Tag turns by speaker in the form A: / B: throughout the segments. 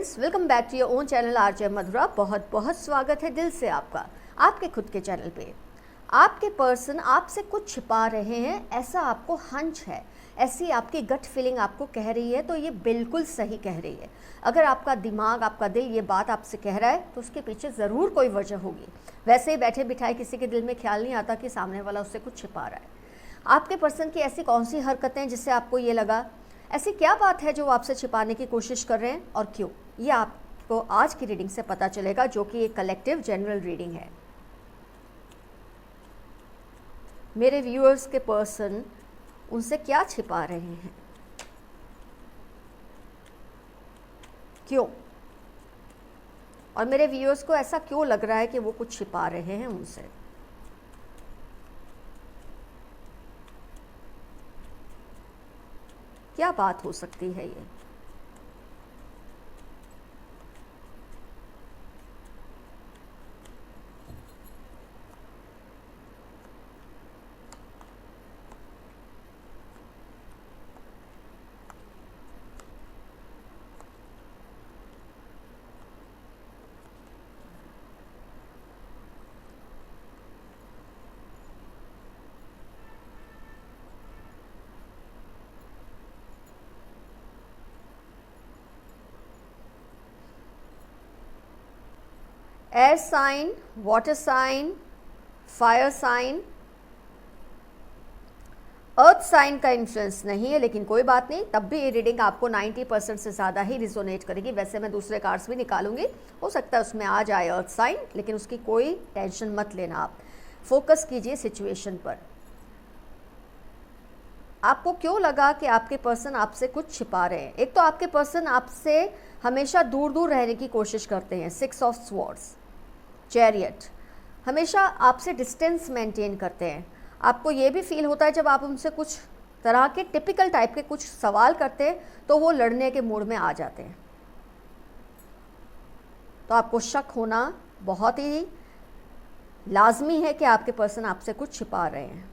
A: Friends, welcome back to your own channel RJ Madhura. बहुत बहुत स्वागत है दिल से आपका आपके खुद के चैनल पे। आपके पर्सन आपसे कुछ छिपा रहे हैं, ऐसा आपको हंच है, ऐसी आपकी गट फीलिंग आपको कह रही है, तो ये बिल्कुल सही कह रही है। अगर आपका दिमाग, आपका दिल ये बात आपसे कह रहा है तो उसके पीछे ज़रूर कोई वजह होगी। वैसे ही बैठे बिठाए किसी के दिल में ख्याल नहीं आता कि सामने वाला उससे कुछ छिपा रहा है। आपके पर्सन की ऐसी कौन सी हरकतें जिससे आपको ये लगा, ऐसी क्या बात है जो वो आपसे छिपाने की कोशिश कर रहे हैं और क्यों, ये आपको आज की रीडिंग से पता चलेगा, जो कि एक कलेक्टिव जनरल रीडिंग है। मेरे व्यूअर्स के पर्सन उनसे क्या छिपा रहे हैं, क्यों, और मेरे व्यूअर्स को ऐसा क्यों लग रहा है कि वो कुछ छिपा रहे हैं उनसे। क्या बात हो सकती है ये। Air sign, water sign, fire sign, earth sign का इन्फ्लुएंस नहीं है, लेकिन कोई बात नहीं, तब भी ये रीडिंग आपको 90% से ज़्यादा ही रिजोनेट करेगी। वैसे मैं दूसरे कार्ड्स भी निकालूंगी, हो सकता है उसमें आ जाए अर्थ साइन, लेकिन उसकी कोई टेंशन मत लेना। आप फोकस कीजिए सिचुएशन पर। आपको क्यों लगा कि आपके पर्सन आपसे कुछ छिपा रहे हैं? एक तो आपके पर्सन आपसे हमेशा दूर दूर रहने की कोशिश करते हैं, 6 ऑफ स्वॉर्ड्स, चैरियट, हमेशा आपसे डिस्टेंस मेंटेन करते हैं। आपको ये भी फील होता है जब आप उनसे कुछ तरह के टिपिकल टाइप के कुछ सवाल करते हैं तो वो लड़ने के मूड में आ जाते हैं। तो आपको शक होना बहुत ही लाजमी है कि आपके पर्सन आपसे कुछ छिपा रहे हैं।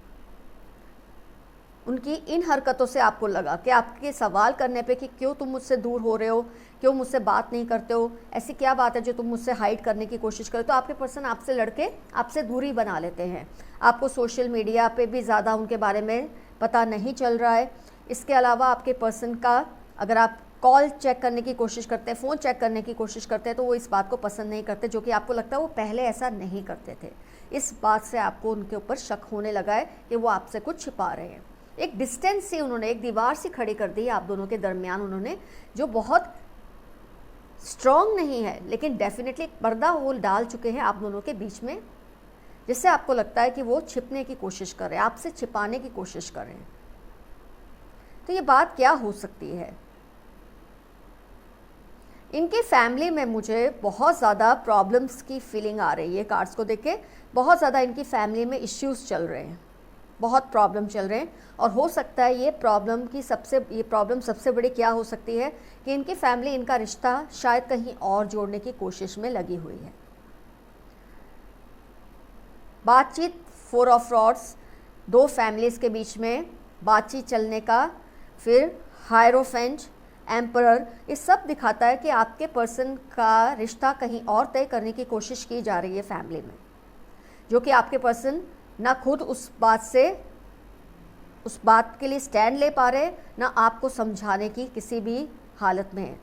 A: उनकी इन हरकतों से आपको लगा कि आपके सवाल करने पे कि क्यों तुम मुझसे दूर हो रहे हो, क्यों मुझसे बात नहीं करते हो, ऐसी क्या बात है जो तुम मुझसे हाइड करने की कोशिश करते हो, तो आपके पर्सन आपसे लड़के आपसे दूरी बना लेते हैं। आपको सोशल मीडिया पे भी ज़्यादा उनके बारे में पता नहीं चल रहा है। इसके अलावा आपके पर्सन का अगर आप कॉल चेक करने की कोशिश करते हैं, फ़ोन चेक करने की कोशिश करते हैं, तो वो इस बात को पसंद नहीं करते, जो कि आपको लगता है वो पहले ऐसा नहीं करते थे। इस बात से आपको उनके ऊपर शक होने लगा है कि वो आपसे कुछ छिपा रहे हैं। एक डिस्टेंस सी उन्होंने, एक दीवार सी खड़ी कर दी आप दोनों के दरमियान उन्होंने, जो बहुत स्ट्रॉन्ग नहीं है, लेकिन डेफिनेटली पर्दा वो डाल चुके हैं आप दोनों के बीच में, जिससे आपको लगता है कि वो छिपने की कोशिश कर रहे हैं, आपसे छिपाने की कोशिश कर रहे हैं। तो ये बात क्या हो सकती है? इनके फैमिली में मुझे बहुत ज़्यादा प्रॉब्लम्स की फीलिंग आ रही है। कार्ड्स को देख के बहुत ज़्यादा इनकी फैमिली में इश्यूज़ चल रहे हैं, बहुत प्रॉब्लम चल रहे हैं। और हो सकता है ये प्रॉब्लम सबसे बड़ी क्या हो सकती है कि इनकी फैमिली इनका रिश्ता शायद कहीं और जोड़ने की कोशिश में लगी हुई है। बातचीत, 4 ऑफ रॉड्स, दो फैमिलीज़ के बीच में बातचीत चलने का, फिर हायरोफेंट, एम्परर, ये सब दिखाता है कि आपके पर्सन का रिश्ता कहीं और तय करने की कोशिश की जा रही है फैमिली में, जो कि आपके पर्सन ना खुद उस बात के लिए स्टैंड ले पा रहे, ना आपको समझाने की किसी भी हालत में है।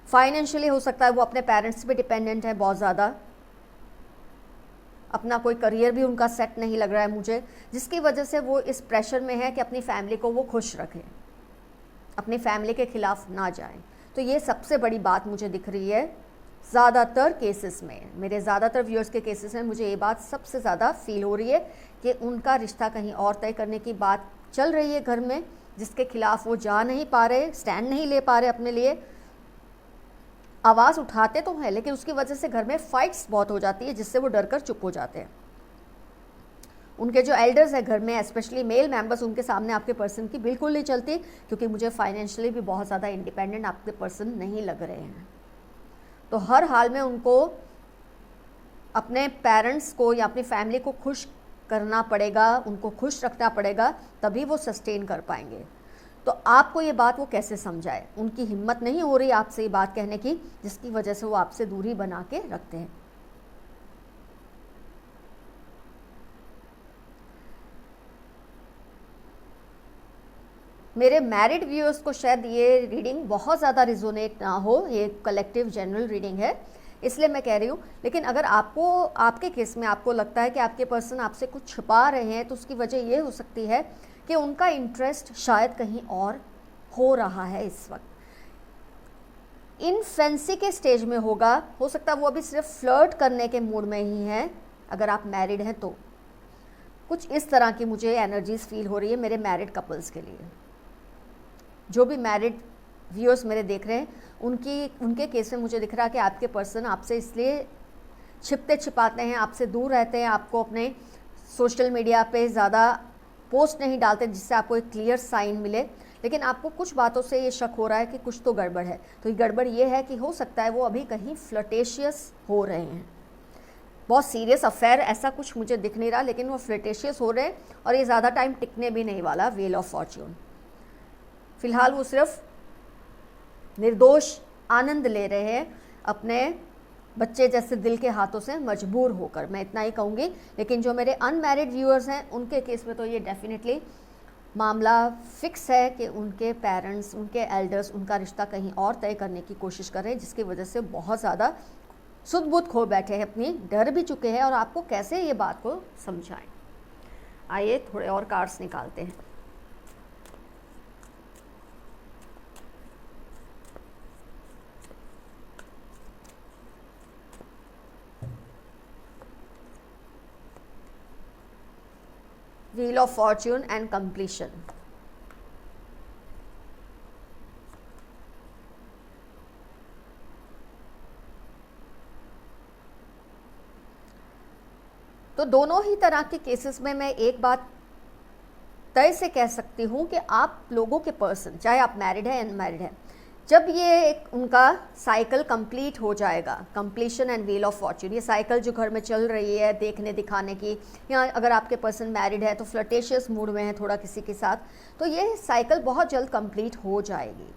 A: फाइनेंशियली हो सकता है वो अपने पेरेंट्स पे डिपेंडेंट है बहुत ज़्यादा, अपना कोई करियर भी उनका सेट नहीं लग रहा है मुझे, जिसकी वजह से वो इस प्रेशर में है कि अपनी फैमिली को वो खुश रखें, अपनी फैमिली के खिलाफ ना जाएं। तो ये सबसे बड़ी बात मुझे दिख रही है ज़्यादातर केसेस में, मेरे ज़्यादातर व्यूअर्स के केसेस में मुझे ये बात सबसे ज़्यादा फील हो रही है कि उनका रिश्ता कहीं और तय करने की बात चल रही है घर में, जिसके खिलाफ वो जा नहीं पा रहे, स्टैंड नहीं ले पा रहे अपने लिए। आवाज़ उठाते तो हैं, लेकिन उसकी वजह से घर में फाइट्स बहुत हो जाती है, जिससे वो डर कर चुप हो जाते हैं। उनके जो एल्डर्स हैं घर में, स्पेशली मेल मेंबर्स, उनके सामने आपके पर्सन की बिल्कुल नहीं चलती, क्योंकि मुझे फाइनेंशियली भी बहुत ज़्यादा इंडिपेंडेंट आपके पर्सन नहीं लग रहे हैं। तो हर हाल में उनको अपने पेरेंट्स को या अपनी फैमिली को खुश करना पड़ेगा, उनको खुश रखना पड़ेगा, तभी वो सस्टेन कर पाएंगे। तो आपको ये बात वो कैसे समझाए, उनकी हिम्मत नहीं हो रही आपसे ये बात कहने की, जिसकी वजह से वो आपसे दूरी बना के रखते हैं। मेरे मैरिड व्यूअर्स को शायद ये रीडिंग बहुत ज़्यादा रिजोनेट ना हो, ये कलेक्टिव जनरल रीडिंग है इसलिए मैं कह रही हूँ। लेकिन अगर आपको, आपके केस में आपको लगता है कि आपके पर्सन आपसे कुछ छुपा रहे हैं, तो उसकी वजह ये हो सकती है कि उनका इंटरेस्ट शायद कहीं और हो रहा है इस वक्त, इन फैंसी के स्टेज में होगा। हो सकता है वो अभी सिर्फ फ्लर्ट करने के मूड में ही है। अगर आप मैरिड हैं तो कुछ इस तरह की मुझे एनर्जीज फील हो रही है मेरे मैरिड कपल्स के लिए। जो भी मैरिड व्यूअर्स मेरे देख रहे हैं, उनके केस में मुझे दिख रहा है कि आपके पर्सन आपसे इसलिए छिपते छिपाते हैं, आपसे दूर रहते हैं, आपको अपने सोशल मीडिया पे ज़्यादा पोस्ट नहीं डालते जिससे आपको एक क्लियर साइन मिले। लेकिन आपको कुछ बातों से ये शक हो रहा है कि कुछ तो गड़बड़ है। तो ये गड़बड़ ये है कि हो सकता है वो अभी कहीं फ्लर्टेशियस हो रहे हैं। बहुत सीरियस अफेयर ऐसा कुछ मुझे दिख नहीं रहा, लेकिन वो फ्लर्टेशियस हो रहे हैं और ये ज़्यादा टाइम टिकने भी नहीं वाला। व्हील ऑफ फॉर्च्यून, फिलहाल वो सिर्फ निर्दोष आनंद ले रहे हैं अपने बच्चे जैसे दिल के हाथों से मजबूर होकर, मैं इतना ही कहूँगी। लेकिन जो मेरे अनमैरिड व्यूअर्स हैं उनके केस में तो ये डेफिनेटली मामला फिक्स है कि उनके पेरेंट्स, उनके एल्डर्स उनका रिश्ता कहीं और तय करने की कोशिश कर रहे हैं, जिसकी वजह से बहुत ज़्यादा सुध बुध खो बैठे हैं, अपनी डर भी चुके हैं। और आपको कैसे ये बात को समझाएं, आइए थोड़े और कार्ड्स निकालते हैं। Wheel of Fortune and Completion. तो दोनों ही तरह के केसेस में मैं एक बात तय से कह सकती हूँ कि आप लोगों के पर्सन, चाहे आप मैरिड है अनमैरिड है, जब ये एक उनका साइकिल कंप्लीट हो जाएगा, completion and wheel of Fortune, ये साइकिल जो घर में चल रही है देखने दिखाने की, या अगर आपके पर्सन मैरिड है तो फ्लर्टेशियस मूड में है थोड़ा किसी के साथ, तो ये साइकिल बहुत जल्द कंप्लीट हो जाएगी।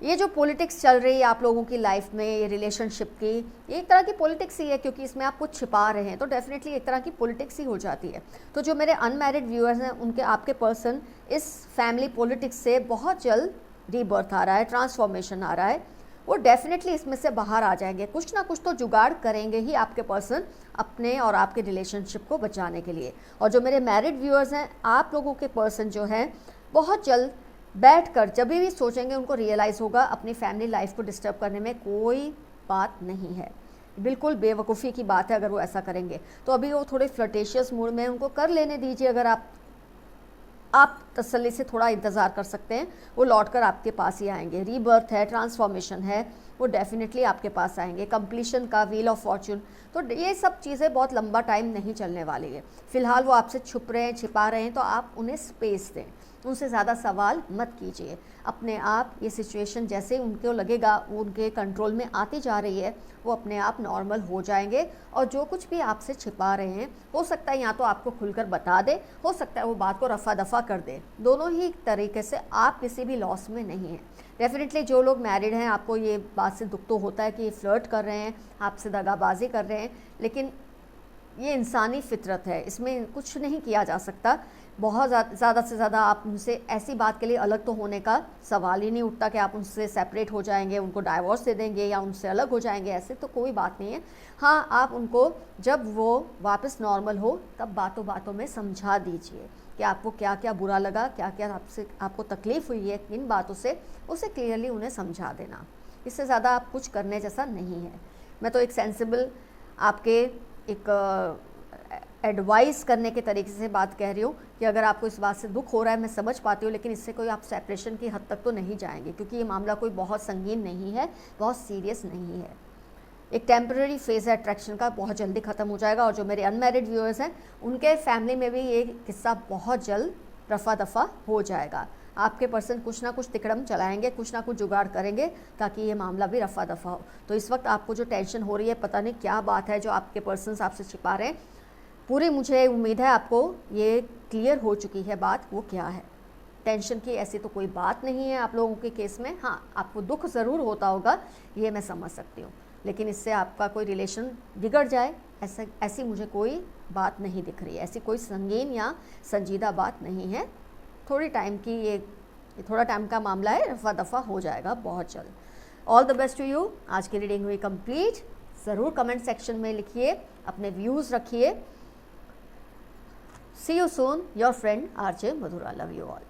A: ये जो पॉलिटिक्स चल रही है आप लोगों की लाइफ में, ये रिलेशनशिप की, ये एक तरह की पॉलिटिक्स ही है, क्योंकि इसमें आप कुछ छिपा रहे हैं तो डेफिनेटली एक तरह की पॉलिटिक्स ही हो जाती है। तो जो मेरे अनमैरिड व्यूअर्स हैं उनके, आपके पर्सन इस फैमिली पॉलिटिक्स से बहुत जल्द रीबर्थ आ रहा है, ट्रांसफॉर्मेशन आ रहा है, वो डेफिनेटली इसमें से बाहर आ जाएंगे। कुछ ना कुछ तो जुगाड़ करेंगे ही आपके पर्सन अपने और आपके रिलेशनशिप को बचाने के लिए। और जो मेरे मैरिड व्यूअर्स हैं, आप लोगों के पर्सन जो हैं बहुत जल्द बैठकर जब भी सोचेंगे, उनको रियलाइज़ होगा अपनी फैमिली लाइफ को डिस्टर्ब करने में कोई बात नहीं है, बिल्कुल बेवकूफ़ी की बात है अगर वो ऐसा करेंगे। तो अभी वो थोड़े फ्लर्टेशियस मूड में, उनको कर लेने दीजिए। अगर आप तसल्ली से थोड़ा इंतज़ार कर सकते हैं, वो लौटकर आपके पास ही आएंगे। रीबर्थ है, ट्रांसफॉर्मेशन है, वो डेफिनेटली आपके पास आएंगे। कंप्लीशन का, व्हील ऑफ फॉर्च्यून, तो ये सब चीज़ें बहुत लंबा टाइम नहीं चलने वाली है। फिलहाल वो आपसे छुप रहे हैं, छिपा रहे हैं, तो आप उन्हें स्पेस दें, उनसे ज़्यादा सवाल मत कीजिए। अपने आप ये सिचुएशन जैसे उनको लगेगा वो उनके कंट्रोल में आती जा रही है, वो अपने आप नॉर्मल हो जाएंगे। और जो कुछ भी आपसे छिपा रहे हैं, हो सकता है या तो आपको खुलकर बता दे, हो सकता है वो बात को रफ़ा दफ़ा कर दे। दोनों ही तरीके से आप किसी भी लॉस में नहीं हैं। डेफिनेटली जो लोग मैरिड हैं, आपको ये बात से दुख तो होता है कि ये फ्लर्ट कर रहे हैं, आपसे दगाबाजी कर रहे हैं, लेकिन ये इंसानी फितरत है, इसमें कुछ नहीं किया जा सकता। बहुत ज़्यादा से ज़्यादा आप उनसे ऐसी बात के लिए अलग तो होने का सवाल ही नहीं उठता कि आप उनसे सेपरेट हो जाएंगे, उनको डाइवोर्स दे देंगे या उनसे अलग हो जाएंगे, ऐसे तो कोई बात नहीं है। हाँ, आप उनको जब वो वापस नॉर्मल हो तब बातों बातों में समझा दीजिए कि आपको क्या क्या बुरा लगा, क्या क्या आपको तकलीफ़ हुई है इन बातों से, उसे क्लियरली उन्हें समझा देना। इससे ज़्यादा आप कुछ करने जैसा नहीं है। मैं तो एक सेंसिबल आपके एक एडवाइस करने के तरीके से बात कह रही हूँ कि अगर आपको इस बात से दुख हो रहा है, मैं समझ पाती हूँ, लेकिन इससे कोई आप सेपरेशन की हद तक तो नहीं जाएंगे, क्योंकि ये मामला कोई बहुत संगीन नहीं है, बहुत सीरियस नहीं है। एक टेम्पररी फेज़ है अट्रैक्शन का, बहुत जल्दी ख़त्म हो जाएगा। और जो मेरे अनमैरिड व्यूअर्स हैं, उनके फैमिली में भी ये किस्सा बहुत जल्द रफ़ा दफ़ा हो जाएगा। आपके पर्सन कुछ ना कुछ तिकड़म चलाएंगे, कुछ ना कुछ जुगाड़ करेंगे ताकि ये मामला भी रफ़ा दफ़ा हो। तो इस वक्त आपको जो टेंशन हो रही है, पता नहीं क्या बात है जो आपके पर्सन आपसे छिपा रहे हैं, पूरी मुझे उम्मीद है आपको ये क्लियर हो चुकी है बात, वो क्या है। टेंशन की ऐसी तो कोई बात नहीं है आप लोगों के केस में। हाँ, आपको दुख ज़रूर होता होगा, ये मैं समझ सकती हूँ, लेकिन इससे आपका कोई रिलेशन बिगड़ जाए ऐसी मुझे कोई बात नहीं दिख रही है। ऐसी कोई संगीन या संजीदा बात नहीं है। थोड़ी टाइम की ये थोड़ा टाइम का मामला है, रफा दफ़ा हो जाएगा बहुत जल्द। All the best to you. आज की रीडिंग हुई कंप्लीट। ज़रूर कमेंट सेक्शन में लिखिए, अपने व्यूज़ रखिए। See you soon, your friend RJ Madhura. Love you all.